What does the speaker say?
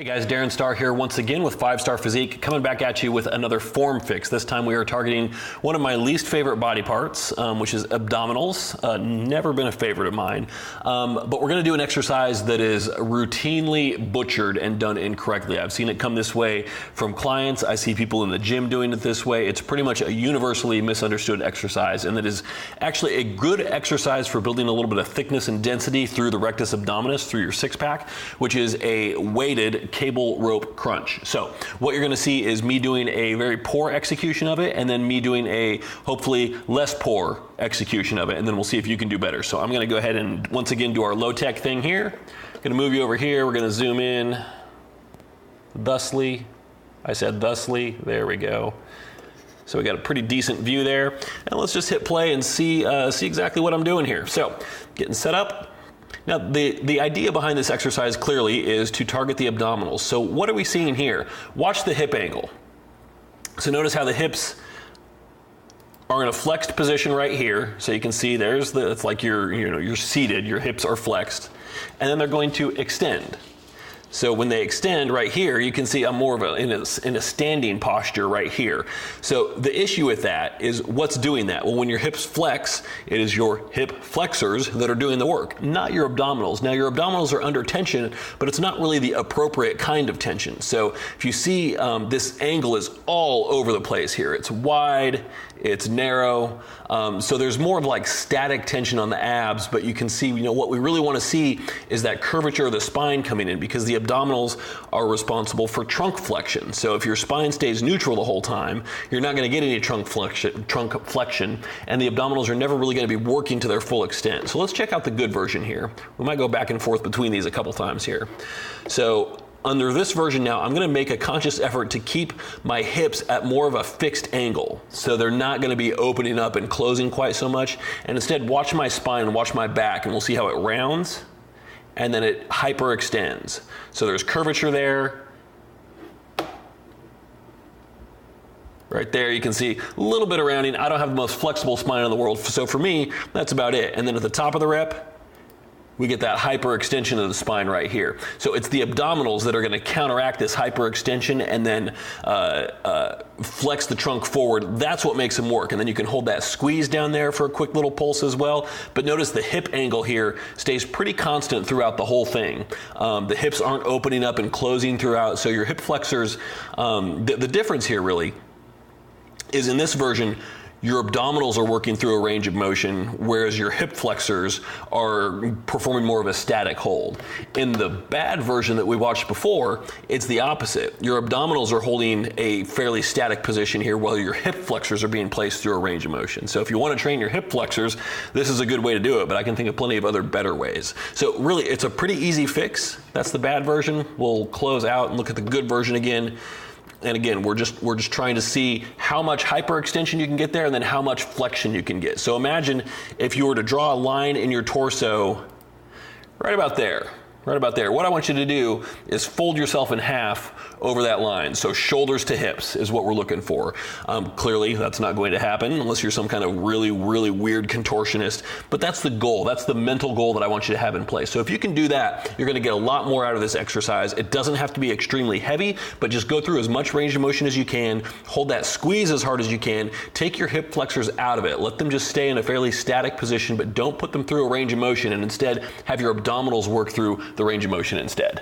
Hey guys, Darren Starr here once again with 5-Star Physique, coming back at you with another form fix. This time we are targeting one of my least favorite body parts, which is abdominals. Never been a favorite of mine. But we're going to do an exercise that is routinely butchered and done incorrectly. I've seen it come this way from clients. I see people in the gym doing it this way. It's pretty much a universally misunderstood exercise, and that is actually a good exercise for building a little bit of thickness and density through the rectus abdominis, through your six-pack, which is a weighted cable rope crunch. So what you're going to see is me doing a very poor execution of it, and then me doing a hopefully less poor execution of it, and then we'll see if you can do better. So I'm going to go ahead and once again do our low tech thing here. I'm going to move you over here. We're going to zoom in thusly. I said thusly. There we go. So we got a pretty decent view there, and let's just hit play and see exactly what I'm doing here. So getting set up. Now, the idea behind this exercise clearly is to target the abdominals. So what are we seeing here? Watch the hip angle. So notice how the hips are in a flexed position right here. So you can see it's like you're seated, your hips are flexed, and then they're going to extend. So when they extend right here, you can see I'm more of in a standing posture right here. So the issue with that is what's doing that? Well, when your hips flex, it is your hip flexors that are doing the work, not your abdominals. Now your abdominals are under tension, but it's not really the appropriate kind of tension. So if you see this angle is all over the place here. It's wide, it's narrow. So there's more of like static tension on the abs, but you can see, what we really want to see is that curvature of the spine coming in, because the abdominals are responsible for trunk flexion. So if your spine stays neutral the whole time, you're not going to get any trunk flexion, and the abdominals are never really going to be working to their full extent. So let's check out the good version here. We might go back and forth between these a couple times here. So under this version now, I'm going to make a conscious effort to keep my hips at more of a fixed angle. So they're not going to be opening up and closing quite so much. And instead, watch my spine and watch my back, and we'll see how it rounds and then it hyperextends. So there's curvature there. Right there, you can see a little bit of rounding. I don't have the most flexible spine in the world, so for me, that's about it. And then at the top of the rep, we get that hyperextension of the spine right here. So it's the abdominals that are going to counteract this hyperextension and then flex the trunk forward. That's what makes them work. And then you can hold that squeeze down there for a quick little pulse as well. But notice the hip angle here stays pretty constant throughout the whole thing. The hips aren't opening up and closing throughout. So your hip flexors, the difference here really is in this version, your abdominals are working through a range of motion, whereas your hip flexors are performing more of a static hold. In the bad version that we watched before, it's the opposite. Your abdominals are holding a fairly static position here, while your hip flexors are being placed through a range of motion. So if you want to train your hip flexors, this is a good way to do it, but I can think of plenty of other better ways. So really, it's a pretty easy fix. That's the bad version. We'll close out and look at the good version again. And again, we're just trying to see how much hyperextension you can get there and then how much flexion you can get. So imagine if you were to draw a line in your torso right about there. Right about there. What I want you to do is fold yourself in half over that line. So shoulders to hips is what we're looking for. Clearly, that's not going to happen unless you're some kind of really, really weird contortionist. But that's the goal. That's the mental goal that I want you to have in place. So if you can do that, you're going to get a lot more out of this exercise. It doesn't have to be extremely heavy, but just go through as much range of motion as you can. Hold that squeeze as hard as you can. Take your hip flexors out of it. Let them just stay in a fairly static position, but don't put them through a range of motion, and instead have your abdominals work through the range of motion instead.